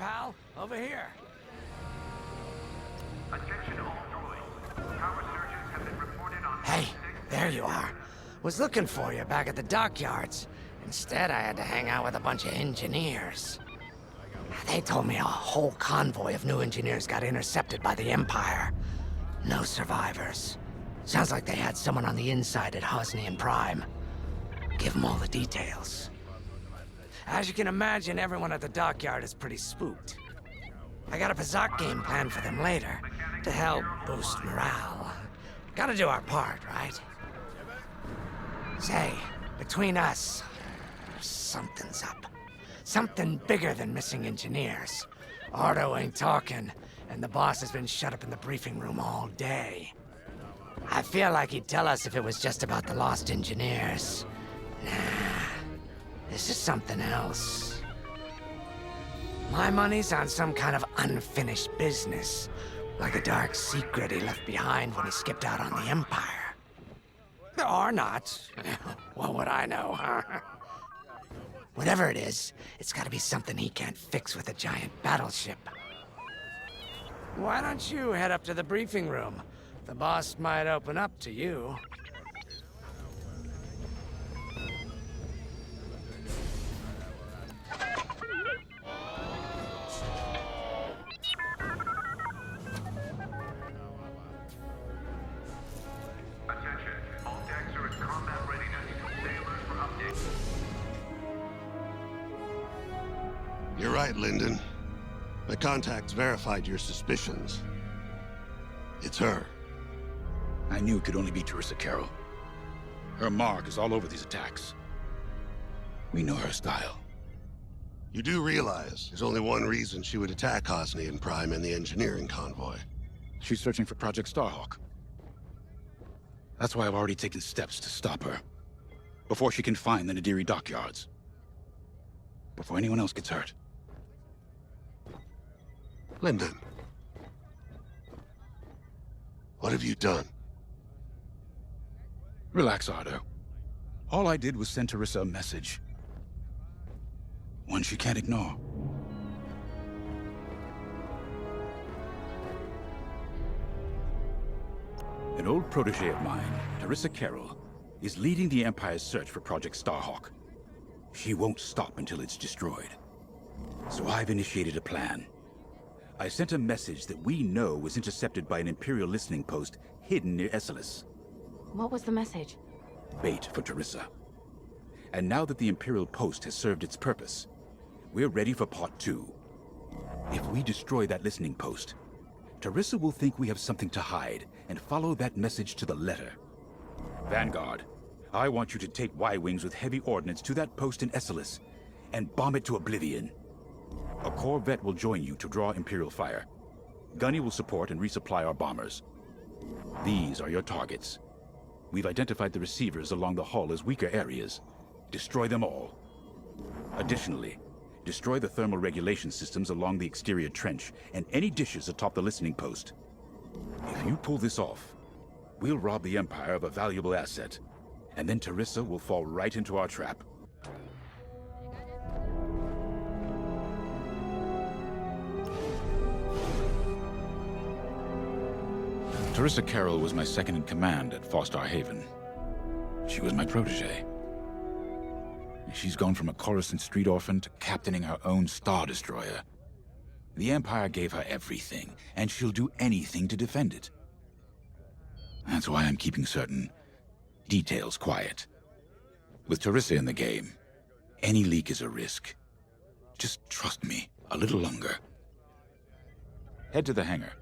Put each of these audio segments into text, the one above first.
pal. Over here. Attention all droids. Power surges have been reported on... Hey, there you are. Was looking for you back at the dockyards. Instead, I had to hang out with a bunch of engineers. They told me a whole convoy of new engineers got intercepted by the Empire. No survivors. Sounds like they had someone on the inside at Hosnian Prime. Give them all the details. As you can imagine, everyone at the dockyard is pretty spooked. I got a Pazak game planned for them later, to help boost morale. Gotta do our part, right? Say, between us, something's up. Something bigger than missing engineers. Ardo ain't talking, and the boss has been shut up in the briefing room all day. I feel like he'd tell us if it was just about the lost engineers. Nah, this is something else. My money's on some kind of unfinished business, like a dark secret he left behind when he skipped out on the Empire. Or not. What would I know, huh? Whatever it is, it's gotta be something he can't fix with a giant battleship. Why don't you head up to the briefing room? The boss might open up to you. Attention, all decks are in combat readiness. Sailors for updates. You're right, Lyndon. My contacts verified your suspicions. It's her. I knew it could only be Teresa Carroll. Her mark is all over these attacks. We know her style. You do realize there's only one reason she would attack Hosnian Prime and the engineering convoy. She's searching for Project Starhawk. That's why I've already taken steps to stop her. Before she can find the Nadiri dockyards. Before anyone else gets hurt. Lyndon. What have you done? Relax, Ardo. All I did was send Teresa a message. One she can't ignore. An old protege of mine, Teresa Carroll, is leading the Empire's search for Project Starhawk. She won't stop until it's destroyed. So I've initiated a plan. I sent a message that we know was intercepted by an Imperial listening post hidden near Esselis. What was the message? Bait for Teresa. And now that the Imperial post has served its purpose, we're ready for part 2. If we destroy that listening post, Teresa will think we have something to hide and follow that message to the letter. Vanguard, I want you to take Y-Wings with heavy ordnance to that post in Esselis and bomb it to oblivion. A corvette will join you to draw Imperial fire. Gunny will support and resupply our bombers. These are your targets. We've identified the receivers along the hull as weaker areas. Destroy them all. Additionally, destroy the thermal regulation systems along the exterior trench and any dishes atop the listening post. If you pull this off, we'll rob the Empire of a valuable asset, and then Teresa will fall right into our trap. Teresa Carroll was my second in command at Fostar Haven. She was my protege. She's gone from a Coruscant street orphan to captaining her own Star Destroyer. The Empire gave her everything, and she'll do anything to defend it. That's why I'm keeping certain details quiet. With Teresa in the game, any leak is a risk. Just trust me a little longer. Head to the hangar.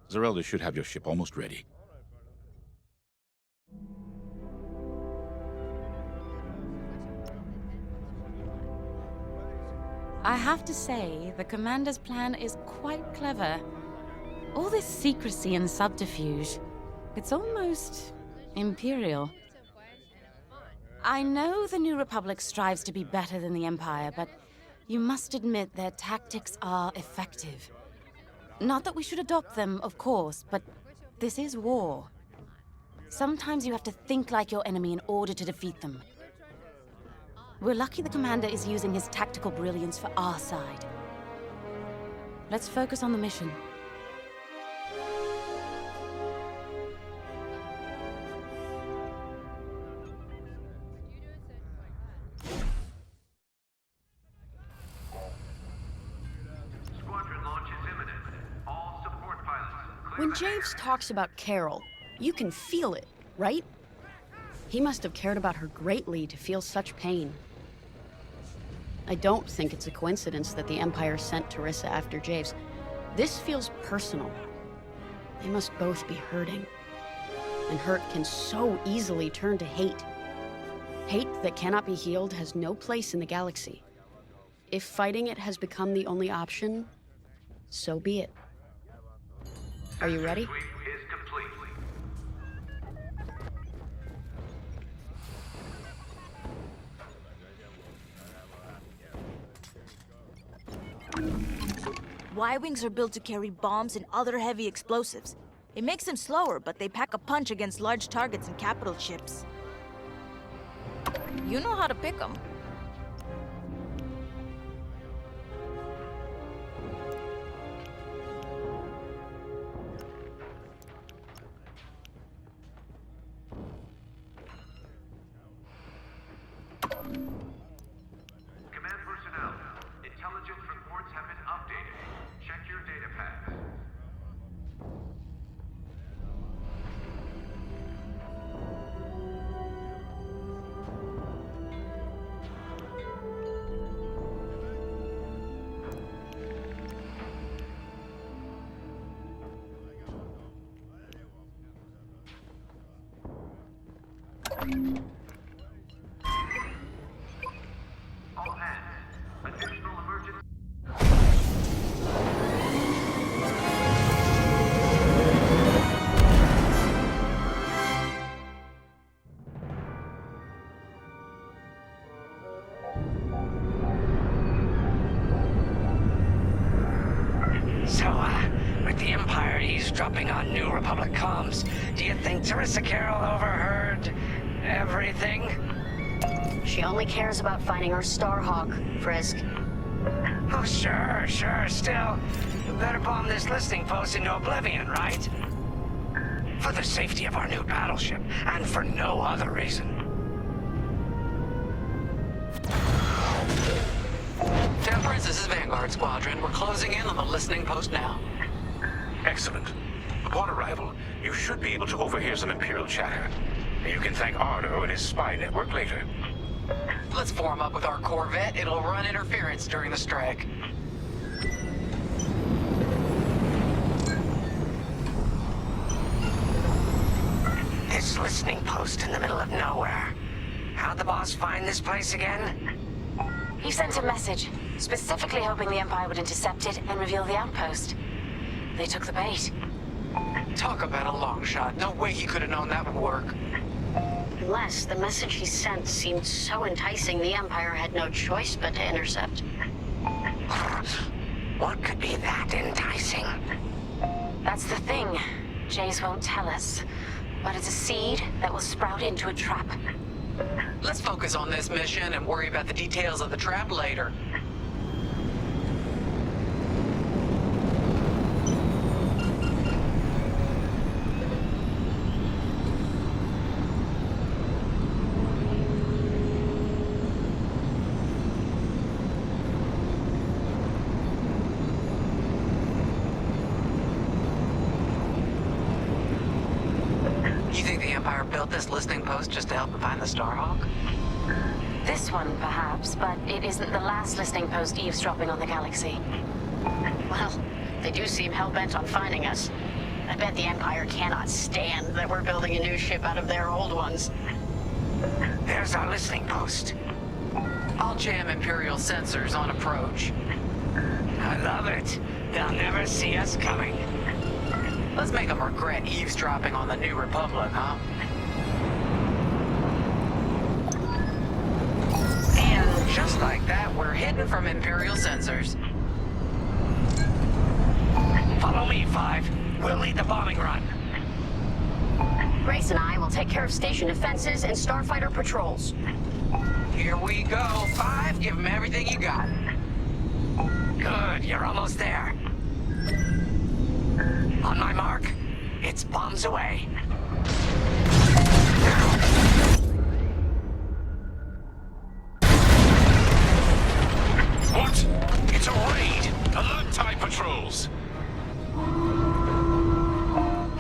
Zerelda should have your ship almost ready. I have to say, the Commander's plan is quite clever. All this secrecy and subterfuge, it's almost Imperial. I know the New Republic strives to be better than the Empire, but you must admit their tactics are effective. Not that we should adopt them, of course, but this is war. Sometimes you have to think like your enemy in order to defeat them. We're lucky the Commander is using his tactical brilliance for our side. Let's focus on the mission. Squadron launch is imminent. All support pilots, clear When the Javes hangar. talks about Carol, you can feel it, right? He must have cared about her greatly to feel such pain. I don't think it's a coincidence that the Empire sent Teresa after Javes. This feels personal. They must both be hurting. And hurt can so easily turn to hate. Hate that cannot be healed has no place in the galaxy. If fighting it has become the only option, so be it. Are you ready? Sweep is complete. Y-Wings are built to carry bombs and other heavy explosives. It makes them slower, but they pack a punch against large targets and capital ships. You know how to pick them. Command personnel, intelligence reports have been updated. Check your data pads. All hands, additional emergency. So, with the Empire eavesdropping on New Republic comms, do you think Teresa Carroll overheard everything? She only cares about finding our Starhawk, Frisk. Oh, sure. Still, you better bomb this listening post into oblivion, right? For the safety of our new battleship, and for no other reason. Temperance, this is Vanguard Squadron. We're closing in on the listening post now. Excellent. Upon arrival, you should be able to overhear some Imperial chatter. You can thank Ardo and his spy network later. Let's form up with our Corvette. It'll run interference during the strike. This listening post in the middle of nowhere. How'd the boss find this place again? He sent a message, specifically hoping the Empire would intercept it and reveal the outpost. They took the bait. Talk about a long shot. No way he could have known that would work. Unless the message he sent seemed so enticing, the Empire had no choice but to intercept. What could be that enticing? That's the thing. Jace won't tell us. But it's a seed that will sprout into a trap. Let's focus on this mission and worry about the details of the trap later. You think the Empire built this listening post just to help them find the Starhawk? This one, perhaps, but it isn't the last listening post eavesdropping on the galaxy. Well, they do seem hell-bent on finding us. I bet the Empire cannot stand that we're building a new ship out of their old ones. There's our listening post. I'll jam Imperial sensors on approach. I love it. They'll never see us coming. Let's make them regret eavesdropping on the New Republic, huh? And just like that, we're hidden from Imperial sensors. Follow me, Five. We'll lead the bombing run. Grace and I will take care of station defenses and starfighter patrols. Here we go. 5, give them everything you got. Good, you're almost there. On my mark, it's bombs away. What? It's a raid! Alert TIE patrols!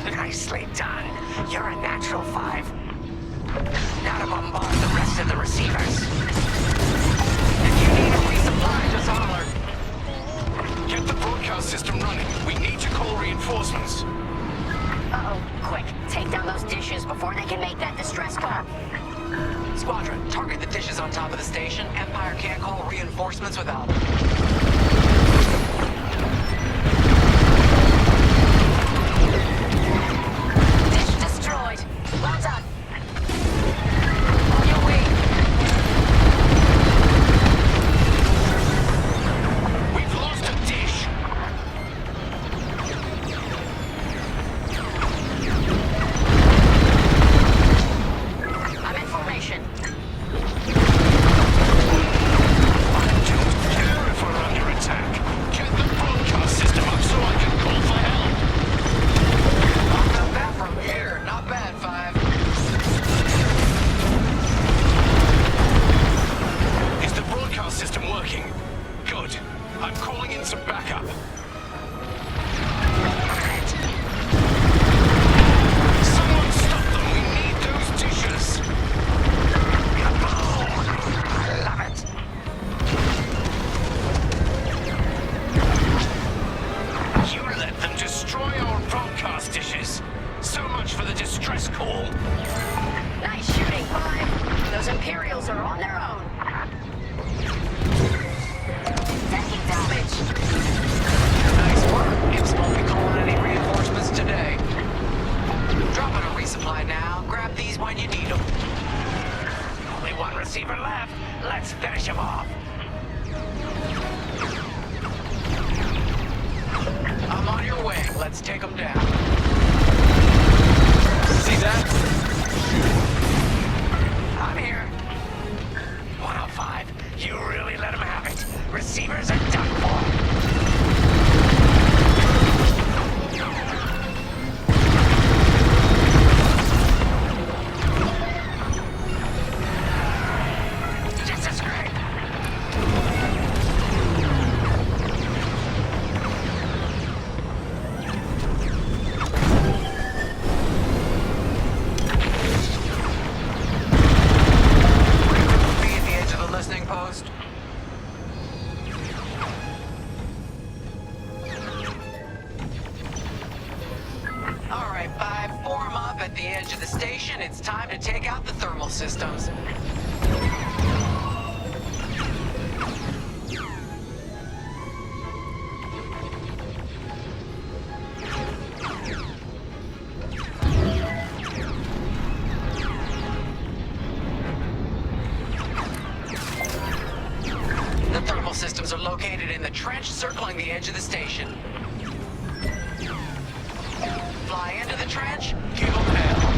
Nicely done. You're a natural 5. Now to bombard the rest of the receivers. If you need a resupply, just holler. Get the broadcast system running. We need to call reinforcements. Uh-oh. Quick, take down those dishes before they can make that distress call. Squadron, target the dishes on top of the station. Empire can't call reinforcements without them. Dish destroyed. Well done. On your way. We've lost a dish. I'm in formation. I don't care if we're under attack. Get the broadcast system up so I can call for help. Not bad from here. Not bad, 5. Is the broadcast system working? Good. I'm calling in some backup. Someone stop them! We need those dishes! I love it. You let them destroy our broadcast dishes! So much for the distress call! Nice shooting, 5. Those Imperials are on their own. Taking damage. Nice work. Imps won't be calling any reinforcements today. Dropping a resupply now. Grab these when you need them. Only one receiver left. Let's finish him off. I'm on your way. Let's take them down. See that? I'm here. 105. You really let him have it. Receivers are done for. Just as great. Be at the edge of the listening post. All right, 5, form up at the edge of the station. It's time to take out the thermal systems. The thermal systems are located in the trench circling the edge of the station. Fly into the trench, give them hell.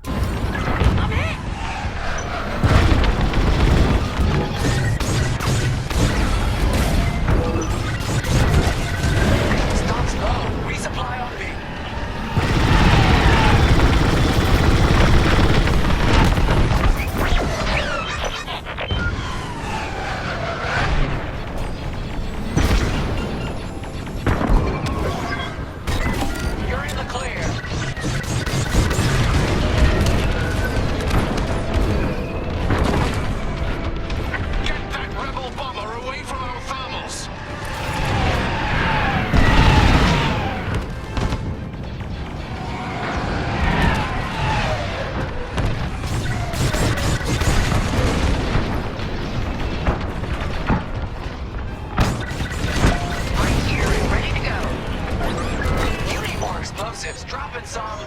I'm hit. Stop slow. Resupply on me. You're in the clear. Get that rebel bomber away from our thermals! Right here and ready to go. You need more explosives. Dropping some.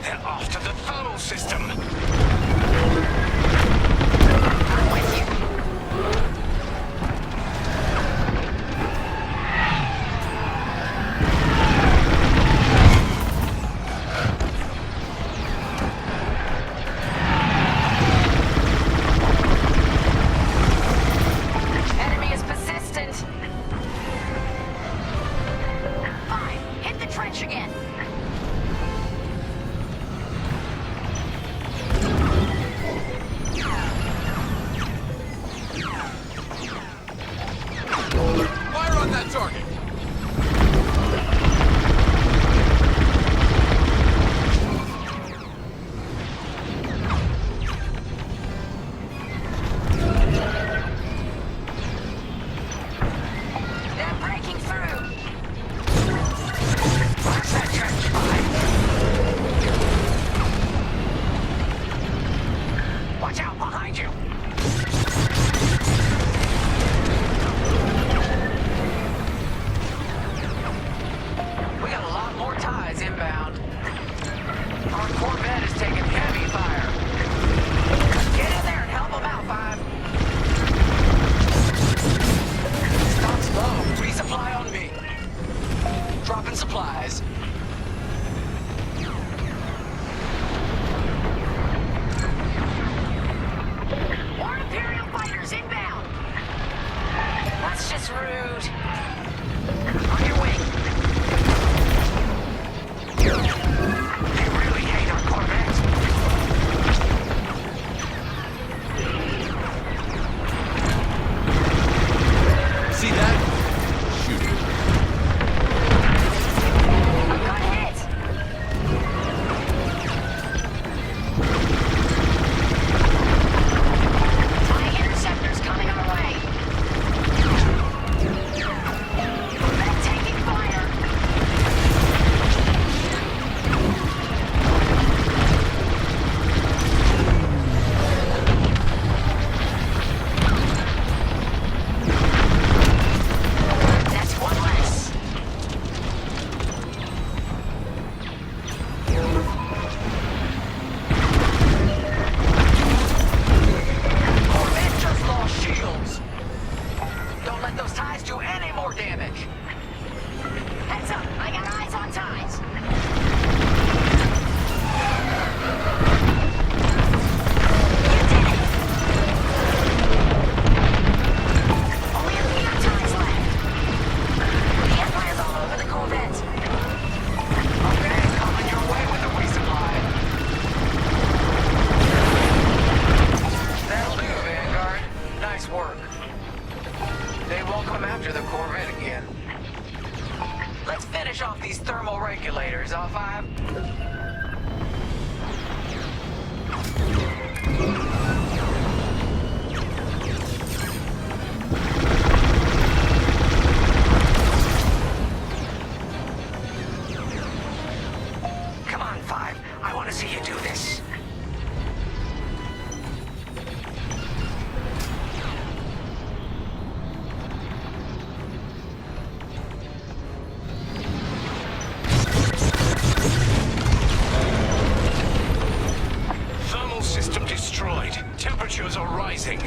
They're after the thermal system! I'm with you. trench again. Fire on that target! They're breaking through. Watch that trench, Five. Watch out behind you. We got a lot more ties inbound. Our Corvette is taking heavy fire. Get in there and help them out, Five. Stock's low. Resupply on me. Dropping supplies. More Imperial fighters inbound. That's just rude. On your way. They really hate our Corvette. See that? Shoot it. A good hit. Flying interceptors coming our way. Corvette taking fire. That's one less. Corvette just lost shields. Don't let those ties do any more damage. Heads up, I got eyes on ties. You did it. Only a few ties left. The Empire's all over the Corvette. Okay, coming your way with a resupply. That'll do, Vanguard. Nice work. They won't come after the Corvette again. Let's finish off these thermal regulators, all Five. Come on, Five. I want to see you do this. Thermal system destroyed. Temperatures are rising.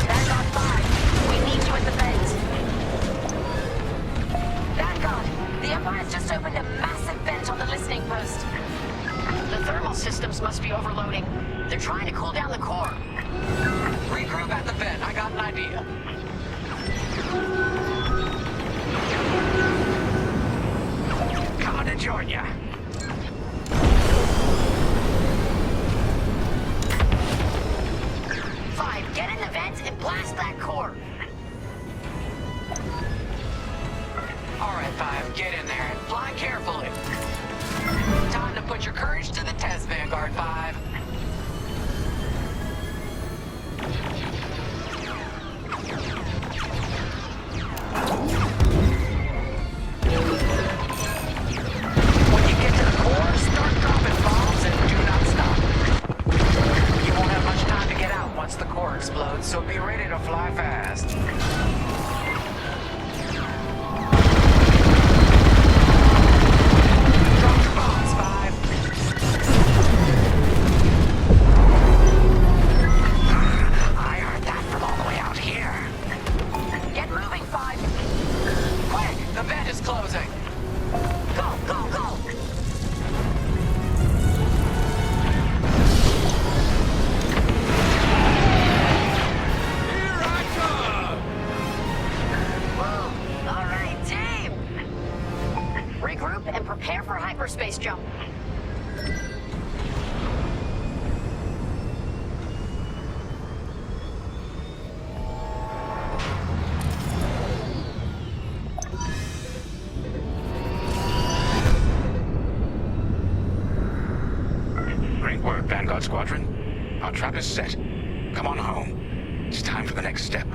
Vanguard 5, we need you at the vent. Vanguard, the Empire's just opened a massive vent on the listening post. The thermal systems must be overloading. They're trying to cool down the core. Regroup at the vent. I got an idea. Coming to join ya. Five, get in the vent and blast that core. All right, Five, get in there and fly carefully. Time to put your courage to the test, Vanguard 5. When you get to the core, start dropping bombs and do not stop. You won't have much time to get out once the core explodes, so be ready to fly fast. Drop your bombs, Five. I heard that from all the way out here. Get moving, Five. Quick, the vent is closing. Go, go, go. Squadron. Our trap is set. Come on home. It's time for the next step.